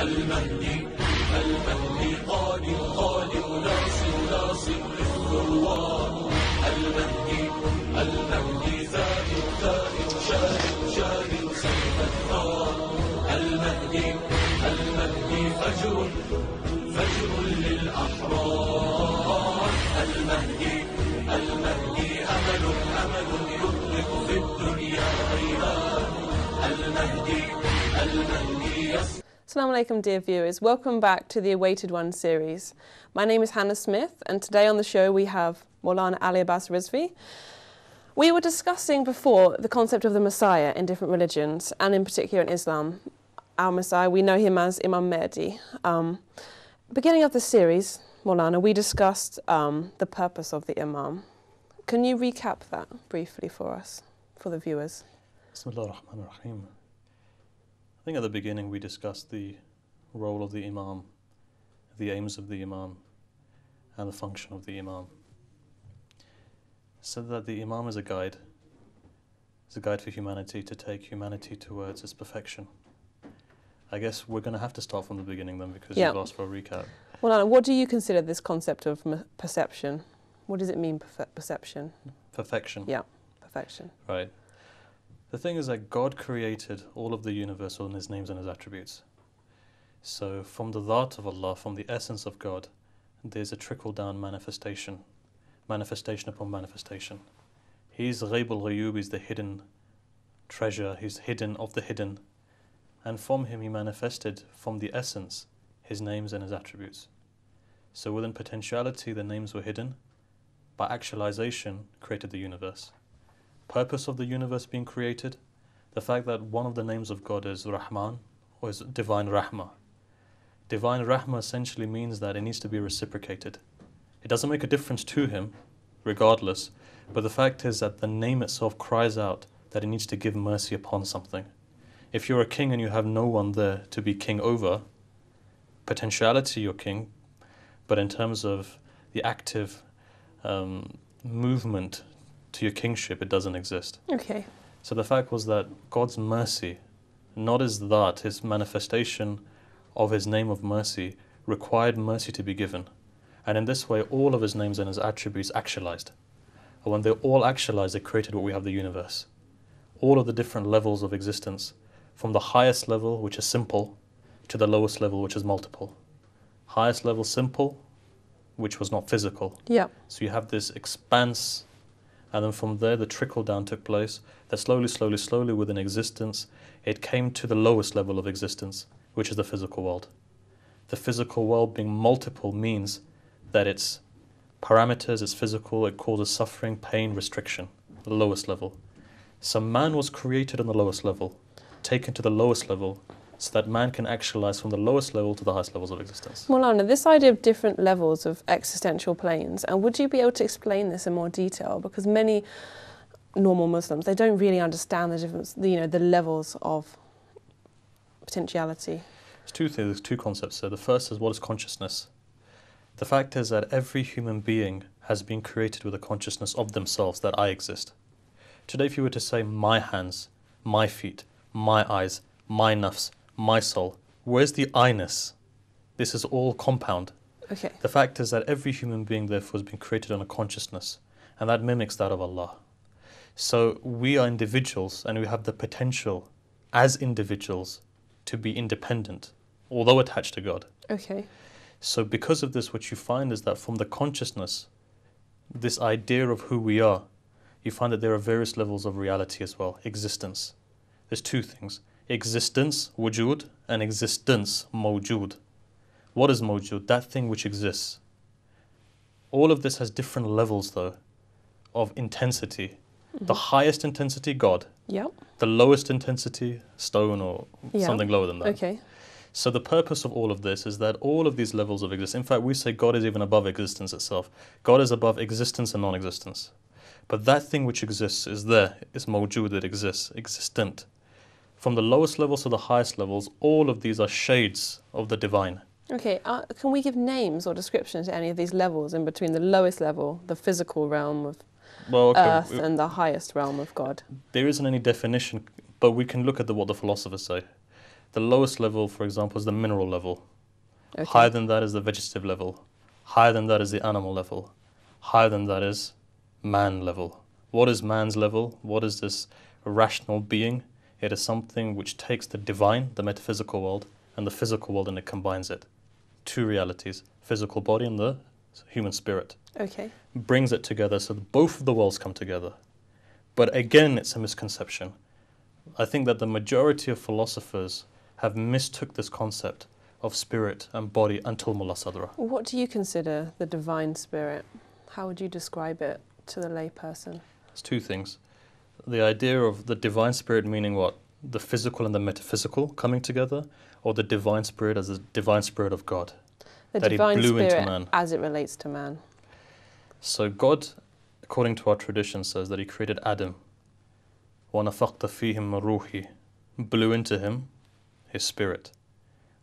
المهدي المهدي قادم قادم ناصر ناصر للثروات المهدي المهدي ثائر ثائر شاهد شاهد سيف الثار المهدي المهدي فجر فجر للأحرار المهدي المهدي أمل أمل يطلق في الدنيا ريان المهدي المهدي Assalamu alaikum, dear viewers. Welcome back to the Awaited One series. My name is Hannah Smith, and today on the show we have Maulana Ali Abbas Rizvi. We were discussing before the concept of the Messiah in different religions, and in particular in Islam. Our Messiah, we know him as Imam Mahdi. Beginning of the series, Maulana, we discussed the purpose of the Imam. Can you recap that briefly for us, for the viewers? Bismillah ar-Rahman ar-Rahim. I think at the beginning we discussed the role of the Imam, the aims of the Imam, and the function of the Imam. So that the Imam is a guide. It's a guide for humanity to take humanity towards its perfection. I guess we're going to have to start from the beginning then, because you've asked for a recap. Well, what do you consider this concept of perception? What does it mean, perception? Perfection. Yeah, perfection. Right. The thing is that God created all of the universe in His names and His attributes. So from the Dhat of Allah, from the essence of God, there's a trickle-down manifestation, manifestation upon manifestation. He's Ghaib al-Ghayub, He's the hidden treasure, He's hidden of the hidden. And from Him He manifested, from the essence, His names and His attributes. So within potentiality, the names were hidden. By actualization, created the universe. Purpose of the universe being created, the fact that one of the names of God is Rahman, or is Divine Rahmah. Divine Rahmah essentially means that it needs to be reciprocated. It doesn't make a difference to Him, regardless, but the fact is that the name itself cries out that it needs to give mercy upon something. If you're a king and you have no one there to be king over, potentiality you're king, but in terms of the active movement to your kingship, it doesn't exist. Okay. So the fact was that God's mercy, not His Dhat, His manifestation of His name of mercy, required mercy to be given. And in this way, all of His names and His attributes actualized. And when they all actualized, they created what we have, the universe. All of the different levels of existence, from the highest level, which is simple, to the lowest level, which is multiple. Highest level, simple, which was not physical. Yeah. So you have this expanse, and then from there the trickle down took place, that slowly within existence, it came to the lowest level of existence, which is the physical world. The physical world being multiple means that its parameters, it's physical, it causes suffering, pain, restriction, the lowest level. So man was created on the lowest level, taken to the lowest level, so that man can actualize from the lowest level to the highest levels of existence. Maulana, this idea of different levels of existential planes, and would you be able to explain this in more detail? Because many normal Muslims, they don't really understand the difference, the levels of potentiality. There's two things, there's two concepts there. The first is, what is consciousness? The fact is that every human being has been created with a consciousness of themselves, that I exist. Today, if you were to say my hands, my feet, my eyes, my nafs, my soul, where's the I-ness? This is all compound. Okay. The fact is that every human being therefore has been created on a consciousness, and that mimics that of Allah. So we are individuals, and we have the potential as individuals to be independent, although attached to God. Okay. So because of this, what you find is that from the consciousness, this idea of who we are, you find that there are various levels of reality as well, existence. There's two things. Existence, wujud, and existence, mawjud. What is mawjud? That thing which exists. All of this has different levels, though, of intensity. Mm-hmm. The highest intensity, God. Yep. The lowest intensity, stone or something lower than that. Okay. So the purpose of all of this is that all of these levels of existence, in fact, we say God is even above existence itself. God is above existence and non-existence. But that thing which exists is there, is mawjud, it exists, existent. From the lowest levels to the highest levels, all of these are shades of the divine. Okay, can we give names or descriptions to any of these levels in between the lowest level, the physical realm of Earth, and the highest realm of God? There isn't any definition, but we can look at what the philosophers say. The lowest level, for example, is the mineral level. Okay. Higher than that is the vegetative level. Higher than that is the animal level. Higher than that is man level. What is man's level? What is this rational being? It is something which takes the divine, the metaphysical world, and the physical world, and it combines it. Two realities, physical body and the human spirit. Okay. Brings it together so that both of the worlds come together. But again, it's a misconception. I think that the majority of philosophers have mistook this concept of spirit and body until Mullah Sadra. What do you consider the divine spirit? How would you describe it to the layperson? It's two things. The idea of the divine spirit meaning what? The physical and the metaphysical coming together, or the divine spirit as the divine spirit of God? The that he divine blew into spirit man. as it relates to man. So God, according to our tradition, says that he created Adam. وَنَفَقْتَ فِيهِمْ مِنْ رُوحِي, blew into him his spirit.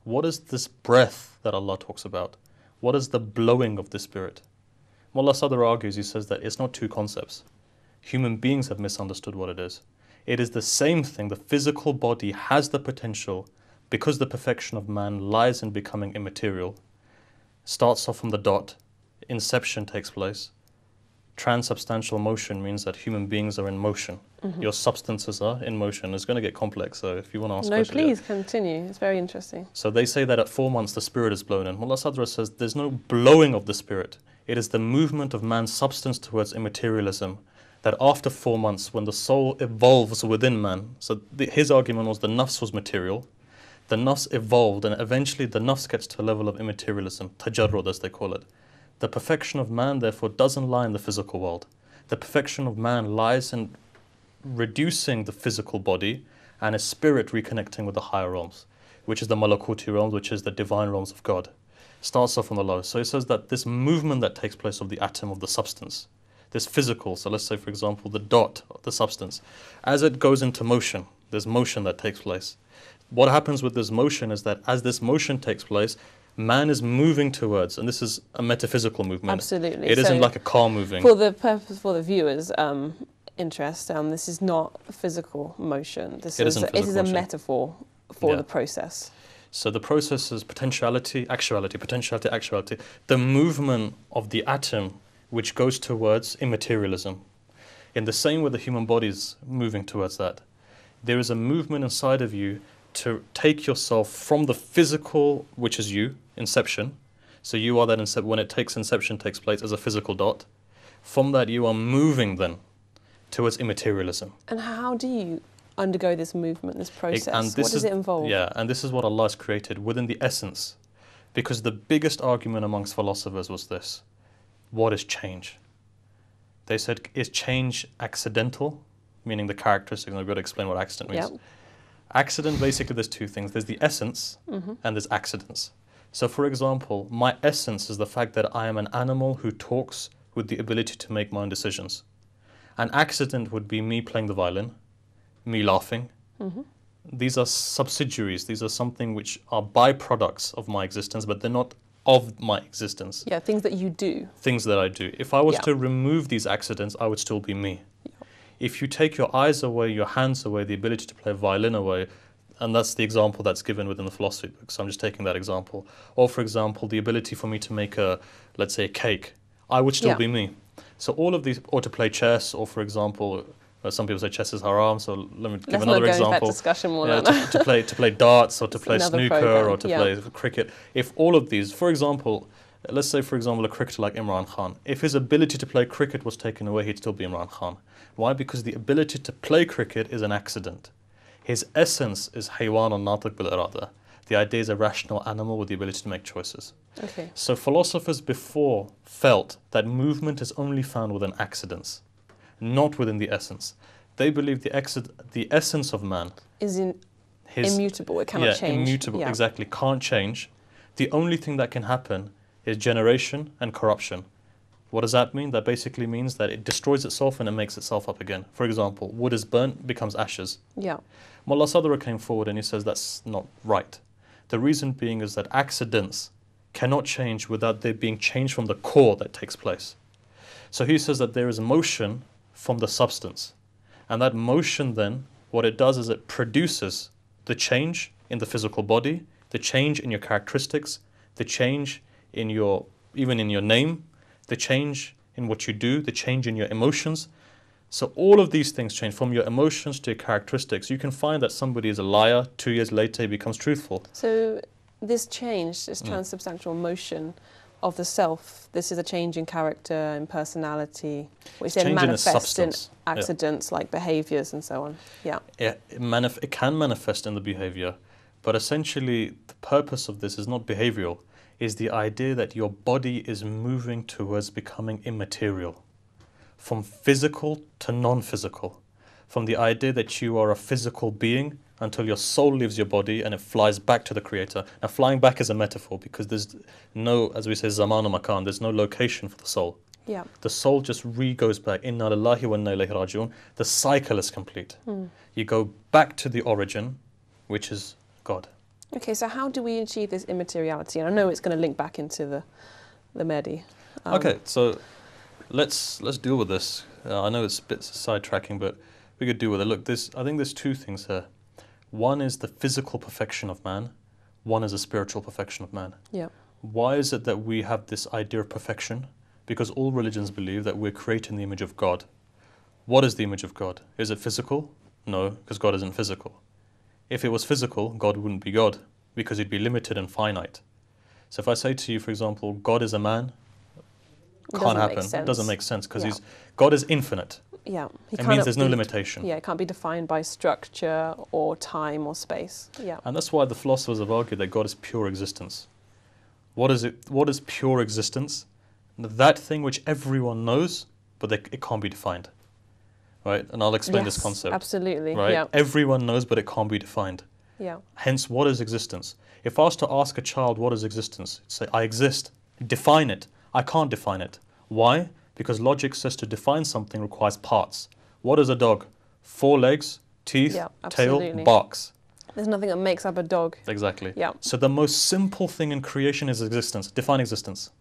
What is this breath that Allah talks about? What is the blowing of the spirit? Mullah Sadr argues, he says that it's not two concepts. Human beings have misunderstood what it is. It is the same thing. The physical body has the potential, because the perfection of man lies in becoming immaterial. Starts off from the dot, inception takes place. Transubstantial motion means that human beings are in motion. Your substances are in motion. It's going to get complex, so if you want to ask No, questions. please continue. It's very interesting. So they say that at 4 months the spirit is blown in. Mullah Sadra says there's no blowing of the spirit. It is the movement of man's substance towards immaterialism. That after 4 months, when the soul evolves within man, so his argument was the nafs was material, the nafs evolved, and eventually the nafs gets to a level of immaterialism, tajarrud as they call it. The perfection of man, therefore, doesn't lie in the physical world. The perfection of man lies in reducing the physical body and his spirit reconnecting with the higher realms, which is the malakuti realms, which is the divine realms of God. Starts off on the low. So it says that this movement that takes place of the atom, of the substance, this physical, so let's say for example the dot, the substance, as it goes into motion, there's motion that takes place. What happens with this motion is that as this motion takes place, man is moving towards, and this is a metaphysical movement. Absolutely. It So isn't like a car moving. For the purpose, for the viewers' interest, this is not physical motion. This It is isn't it is physical a motion. metaphor for Yeah. the process. So the process is potentiality, actuality, potentiality, actuality. The movement of the atom which goes towards immaterialism. In the same way the human body is moving towards that. There is a movement inside of you to take yourself from the physical, which is you, inception. So you are that when inception takes place as a physical dot. From that you are moving then towards immaterialism. And how do you undergo this movement, this process? And What does it involve? Yeah, and this is what Allah has created within the essence. Because the biggest argument amongst philosophers was this. What is change? They said, is change accidental? Meaning the characteristic, and I've got to explain what accident means. Yep. Accident, basically there's two things. There's the essence and there's accidents. So for example, my essence is the fact that I am an animal who talks with the ability to make my own decisions. An accident would be me playing the violin, me laughing. These are subsidiaries. These are something which are byproducts of my existence, but they're not of my existence. Yeah, things that you do. Things that I do. If I was Yeah. to remove these accidents, I would still be me. If you take your eyes away, your hands away, the ability to play a violin away, and that's the example that's given within the philosophy book, so I'm just taking that example. Or for example, the ability for me to make let's say a cake, I would still Yeah. be me. So all of these, or to play chess, or for example, some people say chess is haram, so let me give Let's another not go into that example. discussion more Yeah, now. to play darts, or to It's play another snooker, program, or to yeah. play cricket. If all of these, for example, let's say for example a cricketer like Imran Khan, if his ability to play cricket was taken away, he'd still be Imran Khan. Why? Because the ability to play cricket is an accident. His essence is haywan al-natiq bil-irada. The idea is a rational animal with the ability to make choices. Okay. So philosophers before felt that movement is only found within accidents, not within the essence. They believe the essence of man, Is immutable. It cannot yeah, change. immutable, Yeah. exactly, can't change. The only thing that can happen is generation and corruption. What does that mean? That basically means that it destroys itself and it makes itself up again. For example, wood is burnt, becomes ashes. Yeah. Mullah Sadra came forward and he says that's not right. The reason being is that accidents cannot change without there being change from the core that takes place. So he says that there is motion from the substance. And that motion then, what it does is it produces the change in the physical body, the change in your characteristics, the change in your, even in your name, the change in what you do, the change in your emotions. So all of these things change from your emotions to your characteristics. You can find that somebody is a liar, 2 years later he becomes truthful. So this change, this transubstantial motion of the self, this is a change in character and personality, which then Change in its manifests in substance. accidents like behaviours and so on. Yeah. It can manifest in the behavior, but essentially the purpose of this is not behavioral, is the idea that your body is moving towards becoming immaterial, from physical to non-physical, from the idea that you are a physical being until your soul leaves your body and it flies back to the Creator. Now, flying back is a metaphor because there's no, as we say, zaman or makan, there's no location for the soul. Yeah. The soul just goes back. Inna lillahi wa inna ilayhi raji'un. The cycle is complete. You go back to the origin, which is God. Okay, so how do we achieve this immateriality? And I know it's going to link back into the Mehdi. Okay, so let's deal with this. I know it's a bit sidetracking, but we could deal with it. Look, I think there's two things here. One is the physical perfection of man. One is the spiritual perfection of man. Yeah. Why is it that we have this idea of perfection? Because all religions believe that we're created in the image of God. What is the image of God? Is it physical? No, because God isn't physical. If it was physical, God wouldn't be God, because he'd be limited and finite. So if I say to you, for example, God is a man, can't happen. It doesn't make sense, because God is infinite. Yeah. It means there's no limitation. Yeah, it can't be defined by structure or time or space. Yeah. And that's why the philosophers have argued that God is pure existence. What is it? What is pure existence? That thing which everyone knows, but it can't be defined. Right? And I'll explain this concept. Absolutely. Right? Yeah. Everyone knows, but it can't be defined. Yeah. Hence, what is existence? If I was to ask a child what is existence, say, I exist. Define it. I can't define it. Why? Because logic says to define something requires parts. What is a dog? 4 legs, teeth, tail, barks. There's nothing that makes up a dog. Exactly. Yeah. So the most simple thing in creation is existence. Define existence.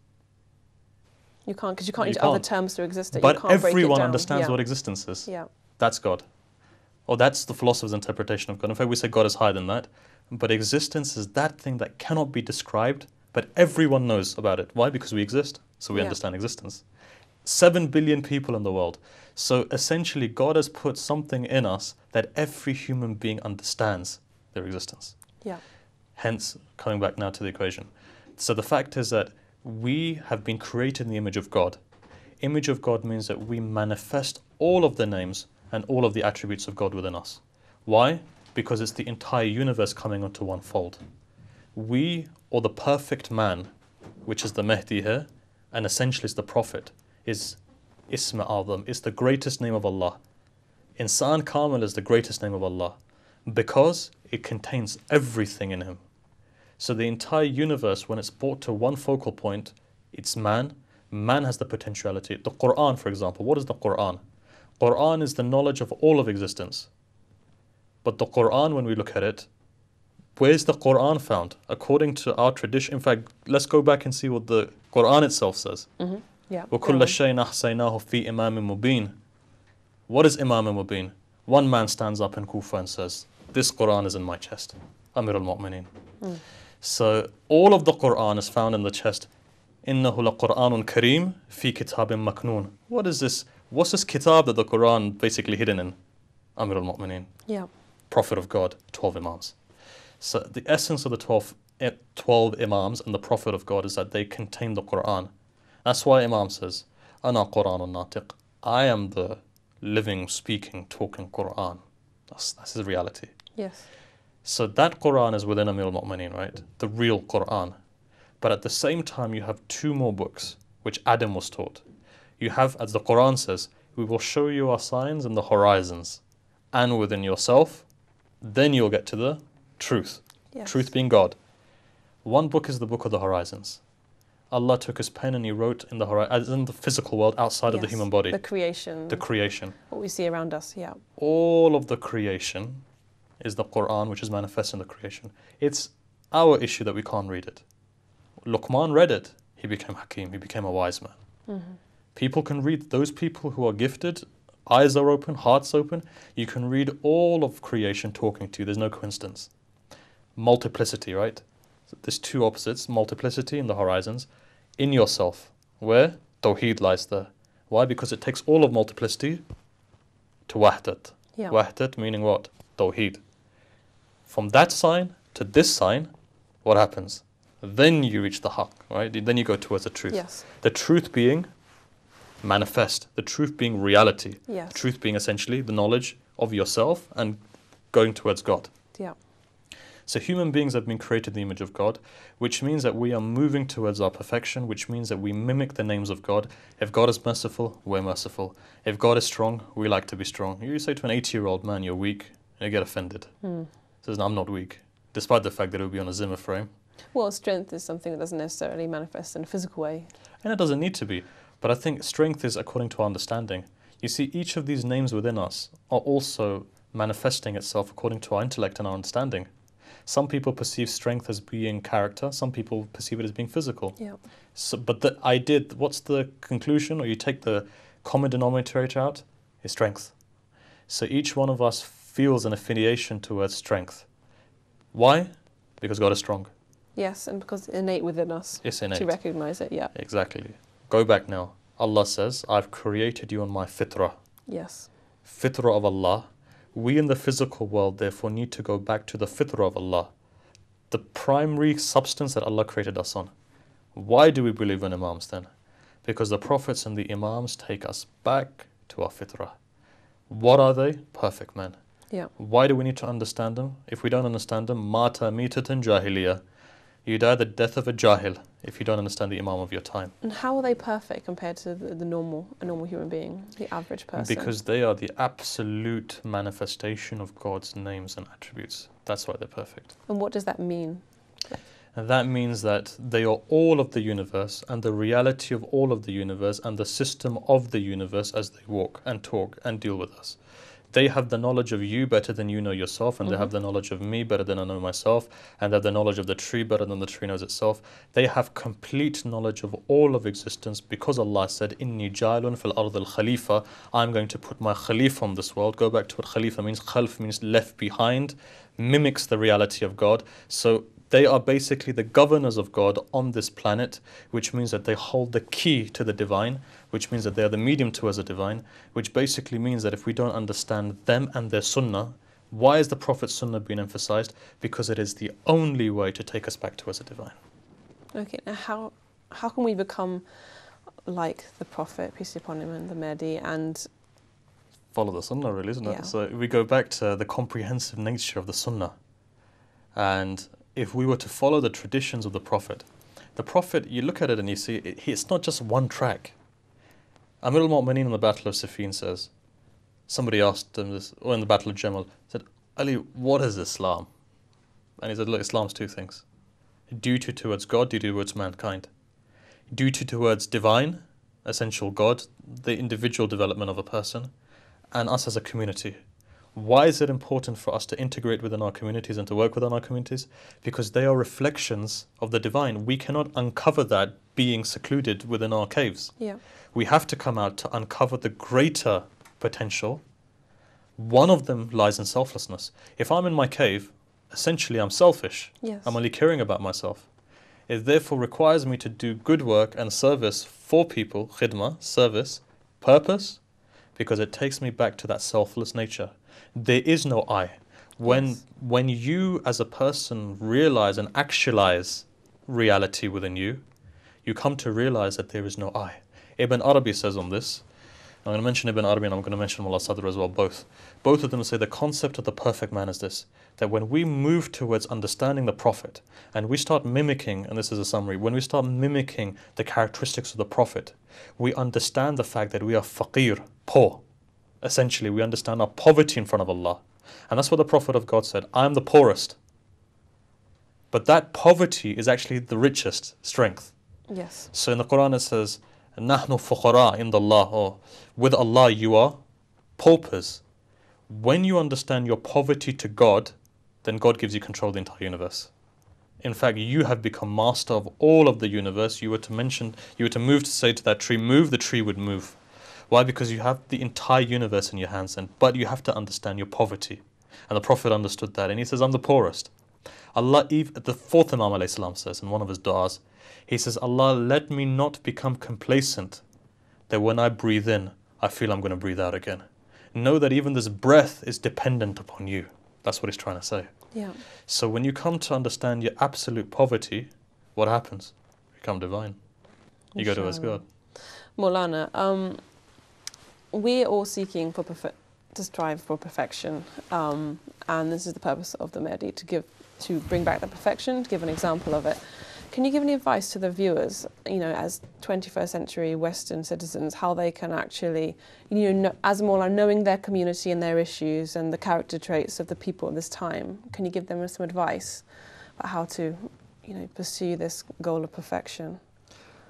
You can't, because you can't use other terms to exist. But you can't break it everyone down. understands what existence is. Yeah. That's God. Or that's the philosopher's interpretation of God. In fact, we say God is higher than that. But existence is that thing that cannot be described, but everyone knows about it. Why? Because we exist, so we understand existence. 7 billion people in the world. So essentially, God has put something in us that every human being understands their existence. Yeah. Hence, coming back now to the equation. So the fact is that we have been created in the image of God. Image of God means that we manifest all of the names and all of the attributes of God within us. Why? Because it's the entire universe coming onto one fold. We, or the perfect man, which is the Mehdi here, and essentially is the Prophet, is Ism A'zam, is the greatest name of Allah. Insan Kamil is the greatest name of Allah because it contains everything in him. So the entire universe, when it's brought to one focal point, it's man. Man has the potentiality. The Quran, for example, what is the Quran? Quran is the knowledge of all of existence. But the Quran, when we look at it, where's the Quran found? According to our tradition, in fact, let's go back and see what the Quran itself says. Yeah. وَكُلَّ شَيْءٍ أَحْصَيْنَاهُ فِي إِمَامٍ مُبِينٍ. What is Imam Mubin? One man stands up in Kufa and says, this Quran is in my chest. Amir al-Mu'mineen. So all of the Quran is found in the chest. إِنَّهُ لَقُرْآنٌ كَرِيمٌ فِي كِتَابٍ مَكْنُونٍ. What is this? What's this kitab that the Quran basically hidden in? Amir al-Mu'mineen. Yeah. Prophet of God, 12 Imams. So the essence of the 12 Imams and the Prophet of God is that they contain the Quran. That's why Imam says, أَنَا قُرْآنٌ نَاطِقٌ. I am the living, speaking, talking Quran. That's his reality. Yes. So that Quran is within Amir al-Mu'mineen, right? The real Quran. But at the same time, you have 2 more books, which Adam was taught. You have, as the Quran says, we will show you our signs in the horizons and within yourself. Then you'll get to the truth. Yes. Truth being God. One book is the book of the horizons. Allah took his pen and he wrote in the horizon, as in the physical world outside of the human body. The creation. The creation. What we see around us, yeah. All of the creation is the Quran, which is manifest in the creation. It's our issue that we can't read it. Luqman read it. He became Hakim. He became a wise man. People can read. Those people who are gifted, eyes are open, hearts open. You can read all of creation talking to you. There's no coincidence. multiplicity, right? So there's two opposites, multiplicity in the horizons, in yourself, where Tawheed lies there. Why? Because it takes all of multiplicity to Wahdat. Yeah. Wahdat meaning what? Tawheed. From that sign to this sign, what happens? Then you reach the haqq, right? Then you go towards the truth. Yes. The truth being manifest, the truth being reality, Yes. the truth being essentially the knowledge of yourself and going towards God. Yeah. So human beings have been created in the image of God, which means that we are moving towards our perfection, which means that we mimic the names of God. If God is merciful, we're merciful. If God is strong, we like to be strong. You say to an 80-year-old man, you're weak, and you get offended. Says, no, I'm not weak, despite the fact that it would be on a Zimmer frame. Well, strength is something that doesn't necessarily manifest in a physical way. And it doesn't need to be. But I think strength is according to our understanding. You see, each of these names within us are also manifesting itself according to our intellect and our understanding. Some people perceive strength as being character, some people perceive it as being physical. Yeah. So, but what's the conclusion, or you take the common denominator out, is strength. So each one of us feels an affiliation towards strength. Why? Because God is strong. Yes, and because it's innate within us. It's innate. To recognize it, yeah. Exactly. Go back now. Allah says, I've created you on my fitrah. Yes. Fitrah of Allah. We in the physical world therefore need to go back to the fitrah of Allah, the primary substance that Allah created us on. Why do we believe in Imams then? Because the Prophets and the Imams take us back to our fitrah. What are they? Perfect men. Yeah. Why do we need to understand them? If we don't understand them, mata mitatan jahiliya. You die the death of a jahil if you don't understand the Imam of your time. And how are they perfect compared to a normal human being, the average person? Because they are the absolute manifestation of God's names and attributes. That's why they're perfect. And what does that mean? And that means that they are all of the universe and the reality of all of the universe and the system of the universe as they walk and talk and deal with us. They have the knowledge of you better than you know yourself, and they have the knowledge of me better than I know myself, and they have the knowledge of the tree better than the tree knows itself. They have complete knowledge of all of existence because Allah said, Inni ja'ilun fil ard al khalifa. I'm going to put my khalifa on this world. Go back to what khalifa means. Khalf means left behind, mimics the reality of God. So they are basically the governors of God on this planet, which means that they hold the key to the divine, which means that they are the medium towards the divine, which basically means that if we don't understand them and their sunnah, why is the Prophet's sunnah being emphasized? Because it is the only way to take us back towards the divine. Okay, now how can we become like the Prophet, peace be upon him, and the Mahdi, and Follow the sunnah, really, isn't it? Yeah. So we go back to the comprehensive nature of the sunnah. And if we were to follow the traditions of the Prophet, you look at it and you see, it's not just one track. Amir al-Mu'mineen in the Battle of Siffin says, somebody asked him this, or in the Battle of Jamal, said, Ali, what is Islam? And he said, look, Islam's two things. Duty towards God, duty towards mankind. Duty towards divine, essential God, the individual development of a person, and us as a community. Why is it important for us to integrate within our communities and to work within our communities? Because they are reflections of the divine. We cannot uncover that being secluded within our caves. yeah, We have to come out to uncover the greater potential. One of them lies in selflessness. If I'm in my cave, essentially I'm selfish. yes, I'm only caring about myself. It therefore requires me to do good work and service for people, khidmah, service, purpose, because it takes me back to that selfless nature. There is no I. When you as a person realize and actualize reality within you, you come to realize that there is no I. Ibn Arabi says on this, I'm going to mention Ibn Arabi and I'm going to mention Mullah Sadr as well, both. Both of them say the concept of the perfect man is this, that when we move towards understanding the Prophet and we start mimicking, and this is a summary, when we start mimicking the characteristics of the Prophet, we understand the fact that we are faqir, poor. Essentially, we understand our poverty in front of Allah. And that's what the Prophet of God said, I am the poorest. But that poverty is actually the richest strength. yes, So in the Quran it says, نَحْنُ فُقَرَاء عِنْدَ اللَّهِ, or with Allah you are paupers. When you understand your poverty to God, then God gives you control of the entire universe. In fact, you have become master of all of the universe. You were to move to say to that tree, move, the tree would move. Why? Because you have the entire universe in your hands, but you have to understand your poverty. And the Prophet understood that, and he says, I'm the poorest. Allah, the fourth Imam alayhi salam says in one of his du'as, he says, Allah, let me not become complacent that when I breathe in, I feel I'm going to breathe out again. Know that even this breath is dependent upon you. That's what he's trying to say. Yeah. So when you come to understand your absolute poverty, what happens? You become divine. You go to as God. Maulana, we're all seeking for to strive for perfection, and this is the purpose of the Mahdi, to bring back that perfection, to give an example of it. Can you give any advice to the viewers, as 21st century Western citizens, how they can actually, as Maulana, knowing their community and their issues and the character traits of the people of this time, can you give them some advice about how to, pursue this goal of perfection?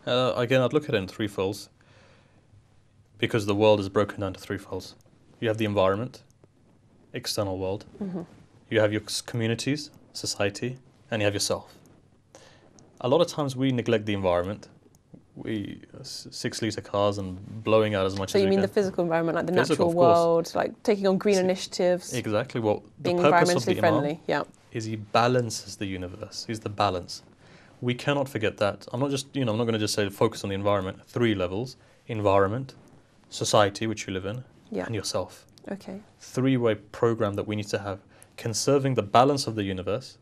Again, I'd look at it in three folds, because the world is broken down to three folds. You have the environment, external world. Mm-hmm. You have your communities, society, and you have yourself. A lot of times we neglect the environment. We 6-litre cars and blowing out as much as we can. So you mean the physical environment, like the Physical, natural world, like taking on green initiatives? Exactly. Well, being the purpose of the environmentally friendly. Imam is he balances the universe. He's the balance. We cannot forget that. I'm not going to just say focus on the environment. 3 levels: environment, society, which you live in, and yourself. Okay. 3-way program that we need to have: conserving the balance of the universe,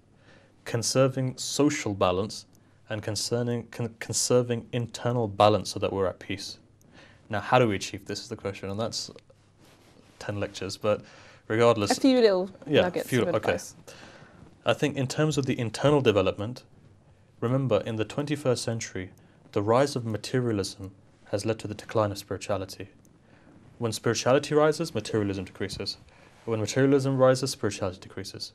conserving social balance, and conserving internal balance so that we're at peace. Now, how do we achieve this is the question, and that's 10 lectures, but regardless... A few little nuggets of advice. Okay. I think in terms of the internal development, remember, in the 21st century, the rise of materialism has led to the decline of spirituality. When spirituality rises, materialism decreases. When materialism rises, spirituality decreases.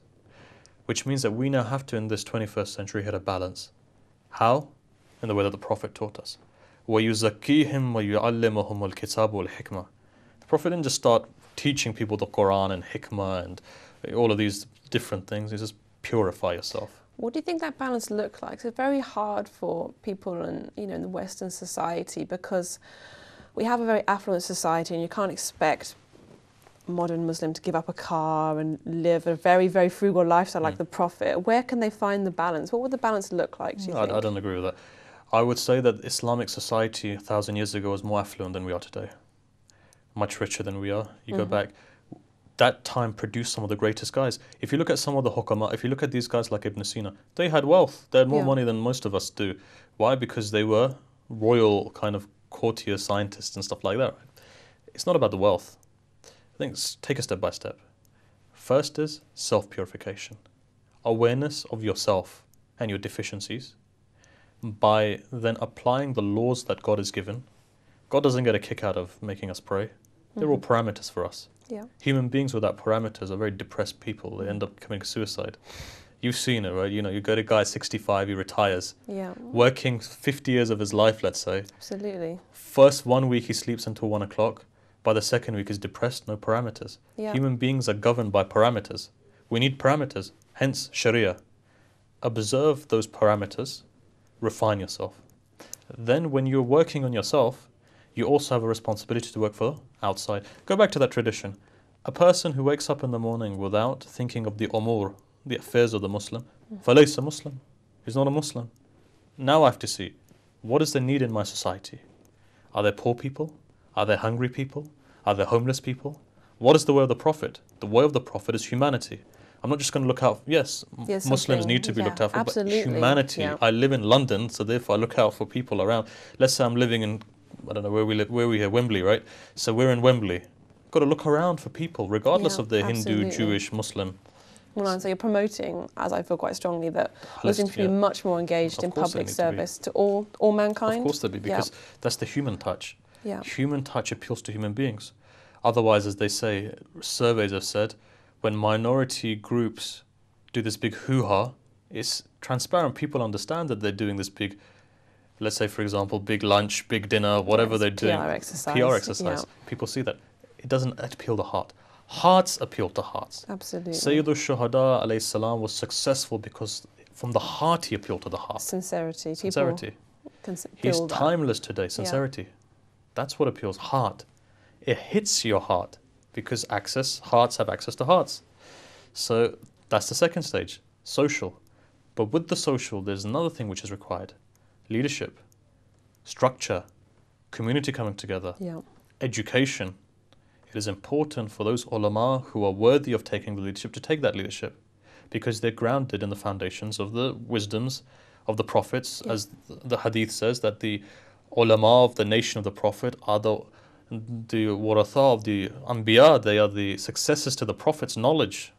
Which means that we now have to, in this 21st century, hit a balance. How? In the way that the Prophet taught us. وَيُزَكِّيهِمْ وَيُعَلِّمُهُمُ الْكِتَابُ وَالْحِكْمَةِ. The Prophet didn't just start teaching people the Quran and hikmah and all of these different things. He just purify yourself. What do you think that balance looks like? It's very hard for people in the Western society, because we have a very affluent society, and you can't expect modern Muslim to give up a car and live a very, very frugal lifestyle like the Prophet. Where can they find the balance? What would the balance look like, do you think? I don't agree with that. I would say that Islamic society 1,000 years ago was more affluent than we are today. Much richer than we are. You go back, that time produced some of the greatest guys. If you look at some of the hukama, if you look at these guys like Ibn Sina, they had wealth. They had more money than most of us do. Why? Because they were royal kind of courtier scientists and stuff like that. It's not about the wealth. I think take it step by step. First is self-purification. Awareness of yourself and your deficiencies. By then applying the laws that God has given. God doesn't get a kick out of making us pray. They're all parameters for us. Yeah. Human beings without parameters are very depressed people. They end up committing suicide. You've seen it, right? You go to a guy 65, he retires. Yeah. Working 50 years of his life, let's say. Absolutely. First 1 week he sleeps until 1 o'clock. By the second week he's depressed, no parameters. Yeah. Human beings are governed by parameters. We need parameters, hence Sharia. Observe those parameters, refine yourself. Then when you're working on yourself, you also have a responsibility to work for outside. Go back to that tradition. A person who wakes up in the morning without thinking of the umur, the affairs of the Muslim, فَلَيْسَ Muslim. He's not a Muslim. Now I have to see, what is the need in my society? Are there poor people? Are there hungry people? Are there homeless people? What is the way of the Prophet? The way of the Prophet is humanity. I'm not just going to look out, Muslims need to be looked out for, absolutely. but humanity. Yeah. I live in London, so therefore I look out for people around. Let's say I'm living in, I don't know where we live, where we here, Wembley, right? So we're in Wembley. Got to look around for people, regardless of their Hindu, Jewish, Muslim. Well, so you're promoting, as I feel quite strongly, that Muslims should be much more engaged in public service to all mankind. Of course they be, because that's the human touch. Yeah. Human touch appeals to human beings. Otherwise, as they say, surveys have said, when minority groups do this big hoo-ha, it's transparent. People understand that they're doing this big, let's say, for example, big lunch, big dinner, whatever they're doing. PR exercise. PR exercise. Yeah. People see that. It doesn't appeal to heart. Hearts appeal to hearts. Absolutely. Sayyidu Shuhada alayhi salam was successful because from the heart he appealed to the heart. Sincerity. Sincerity. He's timeless today. Sincerity. Yeah. That's what appeals. Heart. It hits your heart because hearts have access to hearts. So that's the second stage. social. But with the social, there's another thing which is required. Leadership, structure, community coming together, Yeah. education. It is important for those ulama who are worthy of taking the leadership to take that leadership, because they're grounded in the foundations of the wisdoms of the prophets, Yeah. as the hadith says, that the ulama of the nation of the prophet are the waratha of the anbiya. They are the successors to the prophet's knowledge.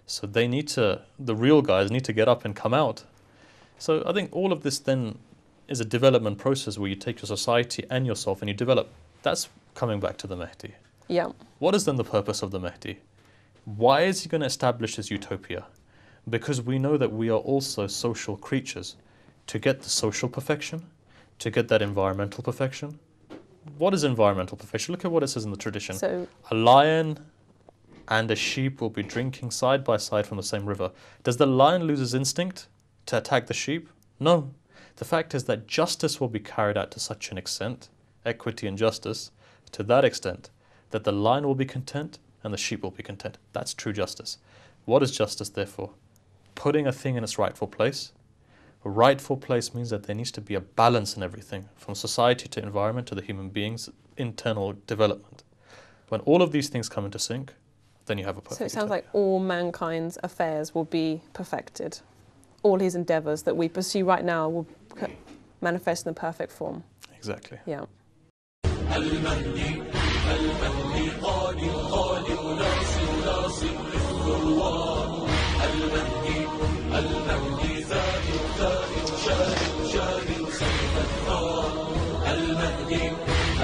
So they need to, the real guys need to get up and come out. So I think all of this then is a development process where you take your society and yourself and you develop. That's coming back to the Mahdi. Yeah. What is then the purpose of the Mahdi? Why is he going to establish this utopia? Because we know that we are also social creatures. To get the social perfection, to get that environmental perfection. What is environmental perfection? Look at what it says in the tradition. So, A lion and a sheep will be drinking side by side from the same river. Does the lion lose his instinct to attack the sheep? No. The fact is that justice will be carried out to such an extent, equity and justice, to that extent, that the lion will be content and the sheep will be content. That's true justice. What is justice, therefore? Putting a thing in its rightful place. A rightful place means that there needs to be a balance in everything, from society to environment to the human being's internal development. When all of these things come into sync, then you have a perfect so it sounds utopia. like all mankind's affairs will be perfected. All his endeavours that we pursue right now will manifest in the perfect form. Exactly. Yeah. المهدي المهدي قادم قادم ناصر ناصر للثروات المهدي المهدي زاهر زاهر شاهر شاهر سيف الثار المهدي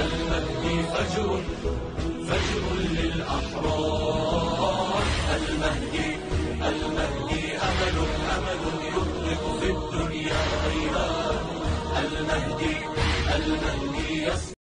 المهدي فجر فجر للأحرار المهدي المهدي أمل أمل يطلق في الدنيا غيران المهدي المهدي